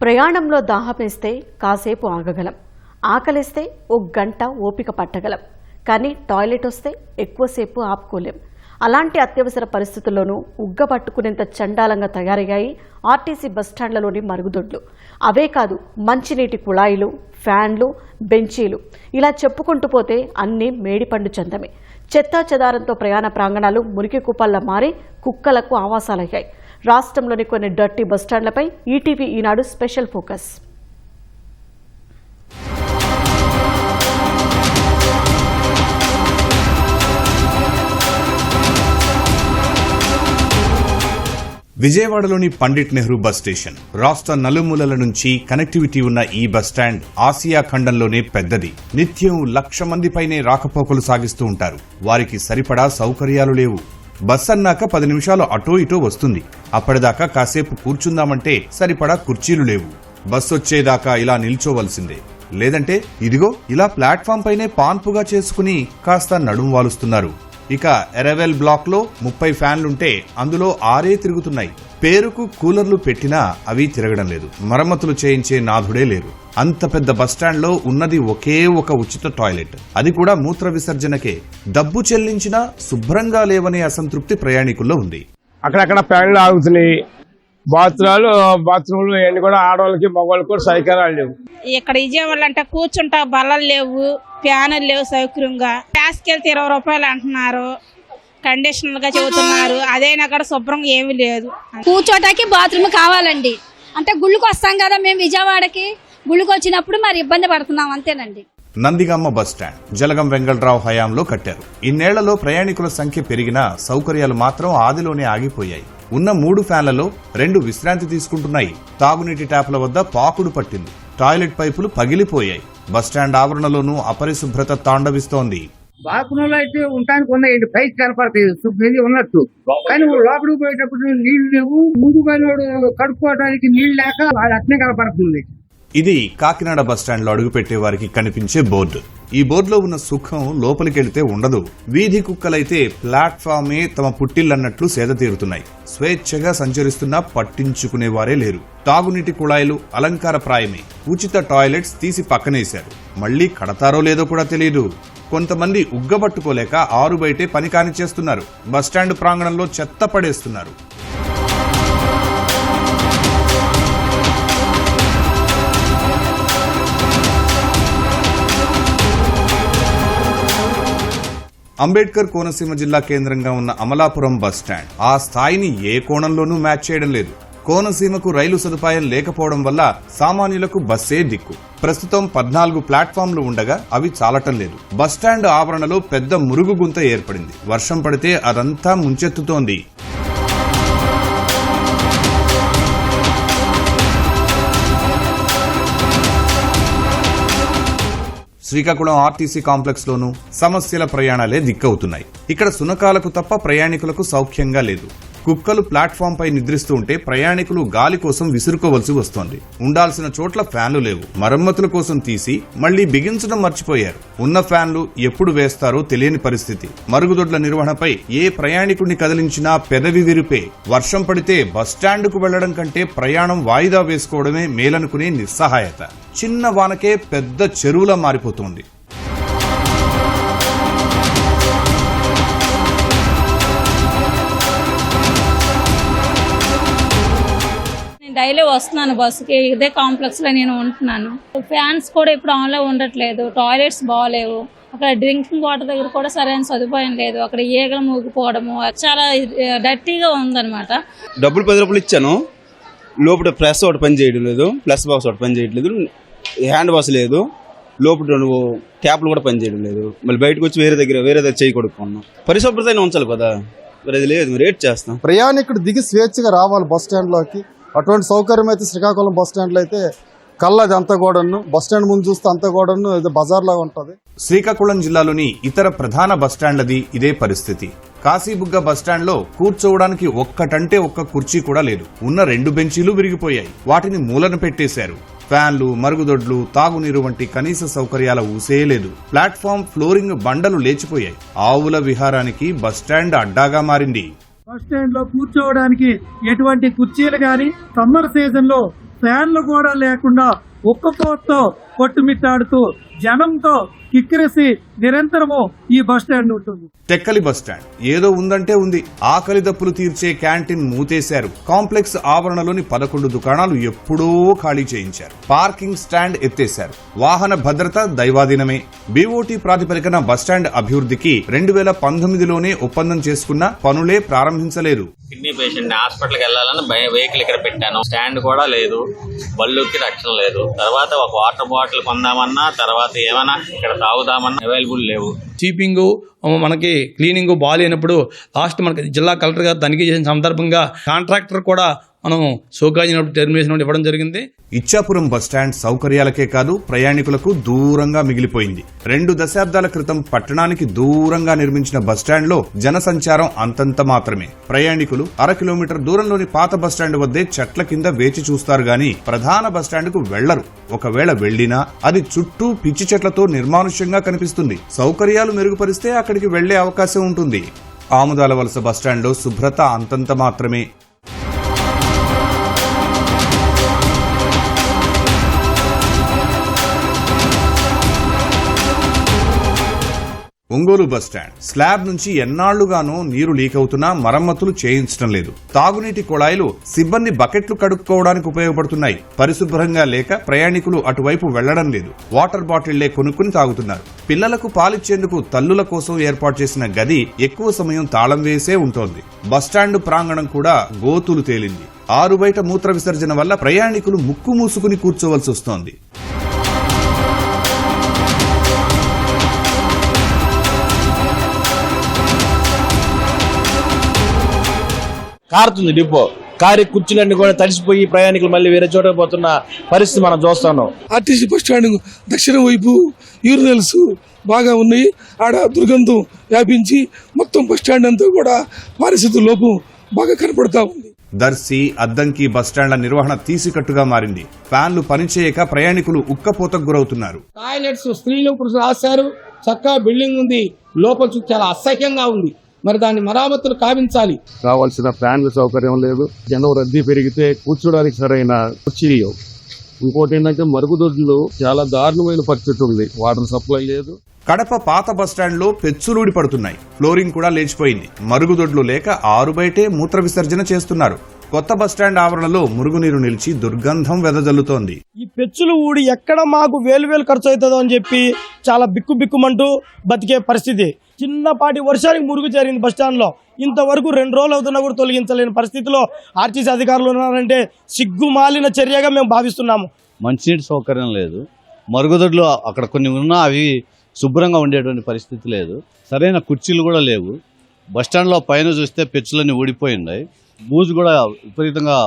ప్రయాణంలో దాహమేస్తే కాసేపు ఆగగలం, ఆకలిస్తే ఓ గంట ఓపిక పట్టగలం. కానీ టాయిలెట్ వస్తే ఎక్కువసేపు ఆపుకోలేం. అలాంటి అత్యవసర పరిస్థితుల్లోనూ ఉగ్గబట్టుకునేంత చండాలంగా తయారయ్యాయి ఆర్టీసీ బస్టాండ్లలోని మరుగుదొడ్లు. అవే కాదు, మంచినీటి కుళాయిలు, ఫ్యాన్లు, బెంచీలు, ఇలా చెప్పుకుంటూ పోతే అన్నీ మేడిపండు చందమే. చెత్తా చెదారంతో ప్రయాణ ప్రాంగణాలు మురికి కుప్పల్లా మారి కుక్కలకు ఆవాసాలయ్యాయి. రాష్ట్రంలోని కొన్ని డర్టీ బస్టాండ్లపై ఈటీవీ ఈనాడు స్పెషల్ ఫోకస్. విజయవాడలోని పండిట్ నెహ్రూ బస్ స్టేషన్ రాష్ట్ర నలుమూలల నుంచి కనెక్టివిటీ ఉన్న ఈ బస్టాండ్ ఆసియా ఖండంలోనే పెద్దది. నిత్యం 1,00,000 మంది పైనే రాకపోకలు సాగిస్తూ ఉంటారు. వారికి సరిపడా సౌకర్యాలు లేవు. బస్ అన్నాక 10 నిమిషాలు అటో ఇటో వస్తుంది. అప్పటిదాకా కాసేపు కూర్చుందామంటే సరిపడా కుర్చీలు లేవు. బస్ వచ్చేదాకా ఇలా నిల్చోవలసిందే. లేదంటే ఇదిగో ఇలా ప్లాట్ఫామ్ పైనే పాన్పుగా చేసుకుని కాస్త నడుం వాలుస్తున్నారు. ఇక ఎరవెల్ బ్లాక్ లో 30 ఫ్యాన్లుంటే అందులో 6 తిరుగుతున్నాయి. పేరుకు కూలర్లు పెట్టినా అవి తిరగడం లేదు. మరమ్మతులు చేయించే నాథుడే లేరు. అంత పెద్ద బస్టాండ్ లో ఉన్నది ఒకే ఒక ఉచిత టాయిలెట్, అది కూడా మూత్ర విసర్జనకే. డబ్బు చెల్లించినా శుభ్రంగా లేవనే అసంతృప్తి ప్రయాణికుల్లో ఉంది. అక్కడక్కడ ఫ్యాన్లు ఆగుతున్నాయి. బాత్రూమ్లు అన్ని కూడా ఆడవాళ్ళకి మగవాళ్ళకి కూడా సౌకర్యాలు లేవు. ఇక్కడ విజయవాడ అంటే కూర్చుంటా బల్లలు లేవు, ఫ్యాన్లు లేవు సౌకర్యంగా. గ్యాస్కి వెళ్తే 20 రూపాయలు అంటున్నారు, కండిషనర్ గా చెబుతున్నారు. అదైనా కూడా శుభ్రంగా ఏమీ లేదు. కూర్చోటానికి బాత్రూమ్ కావాలండి. అంటే గుళ్ళకి వస్తాం కదా మేము, విజయవాడకి గుళ్ళకి వచ్చినప్పుడు మరి ఇబ్బంది పడుతున్నాం, అంతేనండి. నందిగామ బస్టాండ్ జలగం వెంగళరావు హయాంలో కట్టారు. ఇన్నేళ్లలో ప్రయాణికుల సంఖ్య పెరిగినా సౌకర్యాలు మాత్రం ఆదిలోనే ఆగిపోయాయి. ఉన్న 3 ఫ్యాన్లలో 2 విశ్రాంతి తీసుకుంటున్నాయి. తాగునీటి ట్యాప్ల వద్ద పాకుడు పట్టింది. టాయిలెట్ పైపులు పగిలిపోయాయి. బస్టాండ్ ఆవరణలోనూ అపరిశుభ్రత తాండవిస్తోంది. బాత్రూంలో అయితే ఉండడానికి ఉన్నాయండి, పైకి కనపడతాయి శుభ్రంగా ఉన్నట్టు. కానీ లోపలికి పోయేటప్పుడు నీళ్లు లేవు. ముందు పోయినోడు కడుక్కోవడానికి నీళ్లు లేక అది అట్నే కనపడుతుంది. ఇది కాకినాడ బస్టాండ్ లో అడుగుపెట్టే వారికి కనిపించే బోర్డు. ఈ బోర్డులో ఉన్న సుఖం లోపలికెళ్తే ఉండదు. వీధి కుక్కలైతే ప్లాట్ఫామే తమ పుట్టిల్లన్నట్లు సేద తీరుతున్నాయి. స్వేచ్ఛగా సంచరిస్తున్నా పట్టించుకునేవారే లేరు. తాగునీటి కుళాయిలు అలంకారప్రాయమే. ఉచిత టాయిలెట్స్ తీసి పక్కనేశారు. మళ్లీ కడతారో లేదో కూడా తెలియదు. కొంతమంది ఉగ్గబట్టుకోలేక ఆరు బయటే పని కానిచేస్తున్నారు. బస్టాండ్ ప్రాంగణంలో చెత్త పడేస్తున్నారు. అంబేద్కర్ కోనసీమ జిల్లా కేంద్రంగా ఉన్న అమలాపురం బస్టాండ్ ఆ స్థాయిని ఏ కోణంలోనూ మ్యాచ్ చేయడం లేదు. కోనసీమకు రైలు సదుపాయం లేకపోవడం వల్ల సామాన్యులకు బస్సే దిక్కు. ప్రస్తుతం 14 ప్లాట్ఫామ్లు ఉండగా అవి చాలటం లేదు. బస్టాండ్ ఆవరణలో పెద్ద మురుగు గుంత ఏర్పడింది. వర్షం పడితే అదంతా ముంచెత్తుతోంది. శ్రీకాకుళం ఆర్టీసీ కాంప్లెక్స్ లోనూ సమస్యల ప్రయాణాలే దిక్కవుతున్నాయి. ఇక్కడ సునకాలకు తప్ప ప్రయాణికులకు సౌఖ్యంగా లేదు. కుక్కలు ప్లాట్ఫామ్ పై నిద్రిస్తూ ఉంటే ప్రయాణికులు గాలి కోసం విసురుకోవలసి వస్తోంది. ఉండాల్సిన చోట్ల ఫ్యాన్లు లేవు. మరమ్మతుల కోసం తీసి మళ్లీ బిగించడం మర్చిపోయారు. ఉన్న ఫ్యాన్లు ఎప్పుడు వేస్తారో తెలియని పరిస్థితి. మరుగుదొడ్ల నిర్వహణపై ఏ ప్రయాణికుడిని కదిలించినా పెదవి విరిపే. వర్షం పడితే బస్టాండ్కు వెళ్లడం కంటే ప్రయాణం వాయిదా వేసుకోవడమే మేలనుకునే నిస్సహాయత. చిన్న వానకే పెద్ద చెరువులా మారిపోతోంది. డైలీ వస్తున్నాను బస్సుకి. ఇదే కాంప్లెక్స్ లో నేను ఉంటున్నాను. ఫ్యాన్స్ కూడా ఇప్పుడు ఆన్లో ఉండట్లేదు. టాయిలెట్స్ బాగలేవు. అక్కడ డ్రింకింగ్ వాటర్ దగ్గర కూడా సరైన సదుపాయం లేదు. అక్కడ ఈగలు మూగిపోవడము చాలా డర్టీగా ఉందన్నమాట. డబ్బులు 10 రూపాయలు ఇచ్చాను. లోపల ప్రెస్ ఒకటి పని చేయడం లేదు, ప్లస్ బాక్స్ ఒకటి పని చేయట్లేదు, హ్యాండ్ వాష్ లేదు, లోపల ట్యాప్లు కూడా పని చేయడం లేదు. మళ్ళీ బయటకు వచ్చి వేరే దగ్గర చేయి కొడుకున్నాం. పరిశుభ్రత ఉంచాలి కదా, మరి అది లేదు. రేట్ చేస్తాం. ప్రయాణికుడు దిగి స్వేచ్ఛగా రావాలి బస్ స్టాండ్ లోకి. అటువంటి సౌకర్యం అయితే శ్రీకాకుళం బస్ స్టాండ్ లో అయితే కళ్ళది అంతా కూడాను. బస్ స్టాండ్ ముందు చూస్తే అంతా కూడాను బజార్ లాగా ఉంటది. శ్రీకాకుళం జిల్లాలోని ఇతర ప్రధాన బస్టాండ్లది ఇదే పరిస్థితి. కాశీబుగ్గ బస్టాండ్ లో కూర్చోవడానికి ఒక్కటంటే ఒక్క కుర్చీ కూడా లేదు. ఉన్న 2 బెంచీలు విరిగిపోయాయి. వాటిని మూలన పెట్టేశారు. ఫ్యాన్లు, మరుగుదొడ్లు, తాగునీరు వంటి కనీస సౌకర్యాల ఊసే లేదు. ప్లాట్ఫామ్ ఫ్లోరింగ్ బండలు లేచిపోయాయి. ఆవుల విహారానికి బస్టాండ్ అడ్డాగా మారింది. బస్ స్టాండ్ లో కూర్చోవడానికి ఎటువంటి కుర్చీలు గాని, సమ్మర్ సీజన్ లో ఫ్యాన్లు కూడా లేకుండా ఉక్కపోతతో కొట్టుమిట్టాడుతూ జనంతో కిక్కిరిసి నిరంతరము ఈ బస్ స్టాండ్ ఉంటుంది. టెక్కలి బస్ స్టాండ్ ఏదో ఉందంటే ఉంది. ఆకలి దప్పులు తీర్చే క్యాంటీన్ మూతేశారు. కాంప్లెక్స్ ఆవరణలోని 11 దుకాణాలు ఎప్పుడో ఖాళీ చేయించారు. పార్కింగ్ స్టాండ్ ఎత్తేశారు. వాహన భద్రత దైవాధీనమే. బీఓటీ ప్రాతిపదికన బస్టాండ్ అభివృద్ధికి 2019లోనే ఒప్పందం చేసుకున్న పనులే ప్రారంభించలేదు. కిడ్నీ పేషెంట్ హాస్పిటల్కి వెళ్ళాలని వెహికల్ ఇక్కడ పెట్టాను. స్టాండ్ కూడా లేదు, బళ్ళుకి రక్షణ లేదు. తర్వాత ఒక వాటర్ బాటిల్ కొందామన్నా, తర్వాత ఏమైనా ఇక్కడ తాగుదామన్నా అవైలబుల్ లేవు. చీపింగ్ మనకి క్లీనింగ్ బాగాలేనప్పుడు లాస్ట్ మనకి జిల్లా కలెక్టర్ గారు తనిఖీ చేసిన సందర్భంగా కాంట్రాక్టర్ కూడా మనం సోకాజినప్పుడు టెర్మినేషన్ ఇవ్వడం జరిగింది. ఇచ్చాపురం బస్టాండ్ సౌకర్యాలకే కాదు ప్రయాణికులకు దూరంగా మిగిలిపోయింది. 2 దశాబ్దాల క్రితం పట్టణానికి దూరంగా నిర్మించిన బస్టాండ్లో జనసంచారం అంతంత మాత్రమే. ప్రయాణికులు 1/2 కిలోమీటర్ దూరంలోని పాత బస్టాండ్ వద్దే చెట్ల కింద వేచి చూస్తారు గాని ప్రధాన బస్టాండ్కు వెళ్లరు. ఒకవేళ వెళ్లినా అది చుట్టూ పిచ్చి చెట్లతో నిర్మానుష్యంగా కనిపిస్తుంది. సౌకర్యాలు మెరుగుపరిస్తే అక్కడికి వెళ్లే అవకాశం ఉంటుంది. ఆముదాల వలస బస్టాండ్లో శుభ్రత అంతంత మాత్రమే. ఒంగోలు బస్టాండ్ స్లాబ్ నుంచి ఎన్నాళ్లుగానో నీరు లీక్ అవుతున్నా మరమ్మతులు చేయించడం లేదు. తాగునీటి కుళాయిలు సిబ్బంది బకెట్లు కడుక్కోవడానికి ఉపయోగపడుతున్నాయి. పరిశుభ్రంగా లేక ప్రయాణికులు అటువైపు వెళ్లడం లేదు. వాటర్ బాటిళ్లే కొనుక్కుని తాగుతున్నారు. పిల్లలకు పాలిచ్చేందుకు తల్లుల కోసం ఏర్పాటు చేసిన గది ఎక్కువ సమయం తాళం వేసే ఉంటోంది. బస్టాండ్ ప్రాంగణం కూడా గోతులు తేలింది. ఆరు బయట మూత్ర విసర్జన వల్ల ప్రయాణికులు ముక్కు మూసుకుని కూర్చోవలసి వస్తోంది. కారుతుంది డిపో. కారు కుర్చీలన్నీ కూడా తడిసిపోయి ప్రయాణికులు మళ్ళీ వేరే చోట పోతున్న పరిస్థితి మనం చూస్తున్నాం. ఆర్టీసీ బస్ స్టాండ్ దక్షిణ వైపు యూరినల్స్ బాగా ఉన్నాయి. ఆడ దుర్గంధం వ్యాపించి మొత్తం బస్ స్టాండ్ అంతా కూడా పారిశుద్ధ్య లోపం బాగా కనపడతా ఉంది. దర్శి, అద్దంకి బస్టాండ్ల నిర్వహణ తీసికట్టుగా మారింది. ఫ్యాన్లు పనిచేయక ప్రయాణికులు ఉక్కపోతకు గురవుతున్నారు. టాయిలెట్స్ స్త్రీలు పురుషులు రాశారు, చక్కగా బిల్డింగ్ ఉంది, లోపల చూసి చాలా అసహ్యంగా ఉంది. మరి దాన్ని మరామతులు కావించాలి. కావాల్సిన ఫ్యాన్ల సౌకర్యం లేదు. జనం రద్దీ పెరిగితే కూర్చోడానికి సరైన కుర్చీ లేవు. ఇంకోటి ఏంటంటే మరుగుదొడ్లు చాలా దారుణమైన పరిస్థితి ఉంది. వాటర్ సప్లై లేదు. కడప పాత బస్టాండ్లో పెచ్చులూడి పడుతున్నాయి. ఫ్లోరింగ్ కూడా లేచిపోయింది. మరుగుదొడ్లు లేక ఆరు బయటే మూత్ర విసర్జన చేస్తున్నారు. కొత్త బస్టాండ్ ఆవరణలో మురుగునీరు నిలిచి దుర్గంధం వెదజల్లుతోంది. ఈ పెచ్చులు ఊడి ఎక్కడ మాకు వేలు ఖర్చు అవుతుందో అని చెప్పి చాలా బిక్కుమంటూ బతికే పరిస్థితి. చిన్నపాటి వర్షానికి మురుగు జరిగింది బస్టాండ్ లో. ఇంతవరకు 2 రోజులు అవుతున్నా కూడా తొలగించలేని పరిస్థితిలో ఆర్టీసీ అధికారులు ఉన్నారంటే సిగ్గుమాలిన చర్యగా మేము భావిస్తున్నాము. మంచినీటి సౌకర్యం లేదు. మరుగుదొడ్లు అక్కడ కొన్ని ఉన్నా అవి శుభ్రంగా ఉండేటువంటి పరిస్థితి లేదు. సరైన కుర్చీలు కూడా లేవు. బస్టాండ్లో పైన చూస్తే పెచ్చులన్నీ ఊడిపోయి ఉన్నాయి. బూజు కూడా విపరీతంగా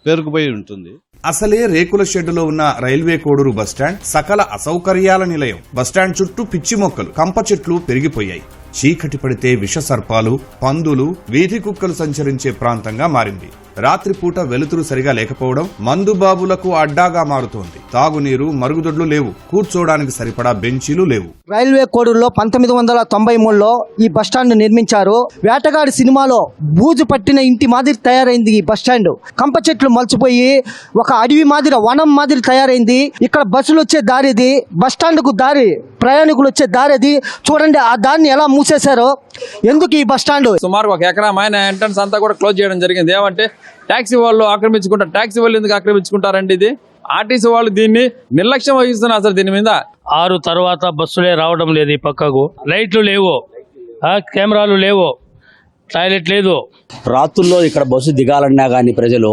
పేరుకుపోయి ఉంటుంది. అసలే రేకుల షెడ్డులో ఉన్న రైల్వే కోడూరు బస్టాండ్ సకల అసౌకర్యాల నిలయం. బస్టాండ్ చుట్టూ పిచ్చి మొక్కలు, కంప చెట్లు పెరిగిపోయాయి. చీకటి పడితే విష సర్పాలు, పందులు, వీధి కుక్కలు సంచరించే ప్రాంతంగా మారింది. రాత్రిపూట వెలుతురు సరిగా లేకపోవడం మందుబాబులకు అడ్డాగా మారుతోంది. తాగునీరు, మరుగుదొడ్లు లేవు. కూర్చోవడానికి సరిపడా బెంచీలు లేవు. రైల్వే కోడూరులో 1993లో ఈ బస్టాండ్ నిర్మించారు. వేటగాడి సినిమాలో బూజు పట్టిన ఇంటి మాదిరి తయారైంది ఈ బస్టాండ్. కంప చెట్లు మలిచిపోయి ఒక అడవి మాదిరి, వనం మాదిరి తయారైంది. ఇక్కడ బస్సులు వచ్చే దారిది, బస్టాండ్ కు దారి, ప్రయాణికులు వచ్చే దారిది. చూడండి ఆ దారిని ఎలా మూసేశారో. ఎందుకు ఈ బస్టాండ్? సుమారు 1 ఎకరా ఆయన ఎంట్రన్స్ అంతా కూడా క్లోజ్ చేయడం జరిగింది. ఏమంటే ట్యాక్సీ వాళ్ళు ఆక్రమించుకుంటారు. ట్యాక్సీ వాళ్ళు ఎందుకు ఆక్రమించుకుంటారండి? ఇది ఆర్టీసీ వాళ్ళు దీన్ని నిర్లక్ష్యం వహిస్తున్నారు. అసలు దీని మీద 6 తర్వాత బస్సులే రావడం లేదు. ఈ పక్కకు లైట్లు లేవు, కెమెరాలు లేవు, టాయిలెట్ లేదు. రాత్రుల్లో ఇక్కడ బస్సు దిగాలన్నా కానీ ప్రజలు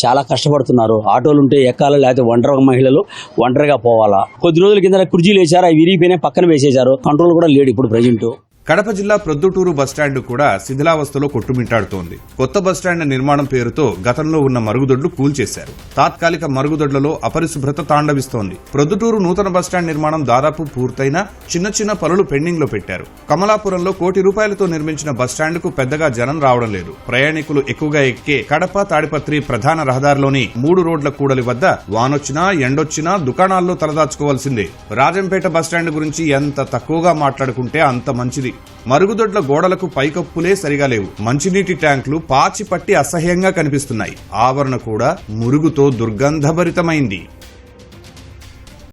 చాలా కష్టపడుతున్నారు. ఆటోలు ఉంటే ఎక్కాలి, లేకపోతే ఒంటరి మహిళలు ఒంటరిగా పోవాలా. కొద్ది రోజుల కింద కుర్చీలు వేశారు, అవి విరిగిపోయినా పక్కన వేసేశారు. కంట్రోల్ కూడా లేడు ఇప్పుడు ప్రజెంట్. కడప జిల్లా ప్రొద్దుటూరు బస్టాండ్ కూడా శిథిలావస్థలో కొట్టుమిట్టాడుతోంది. కొత్త బస్టాండ్ నిర్మాణం పేరుతో గతంలో ఉన్న మరుగుదొడ్లు కూల్చేశారు. తాత్కాలిక మరుగుదొడ్లలో అపరిశుభ్రత తాండవిస్తోంది. ప్రొద్దుటూరు నూతన బస్టాండ్ నిర్మాణం దాదాపు పూర్తయినా చిన్న పనులు పెండింగ్ లో పెట్టారు. కమలాపురంలో ₹1 కోటితో నిర్మించిన బస్టాండ్ కు పెద్దగా జనం రావడం లేదు. ప్రయాణికులు ఎక్కువగా ఎక్కే కడప తాడిపత్రి ప్రధాన రహదారిలోని 3 రోడ్ల కూడలి వద్ద వానొచ్చినా ఎండొచ్చినా దుకాణాల్లో తలదాచుకోవాల్సిందే. రాజంపేట బస్టాండ్ గురించి ఎంత తక్కువగా మాట్లాడుకుంటే అంత మంచిది. మరుగుదొడ్ల గోడలకు పైకప్పులే సరిగా లేవు. మంచినీటి ట్యాంకులు పాచి పట్టి అసహ్యంగా కనిపిస్తున్నాయి. ఆవరణ కూడా మురుగుతో దుర్గంధభరితమైంది.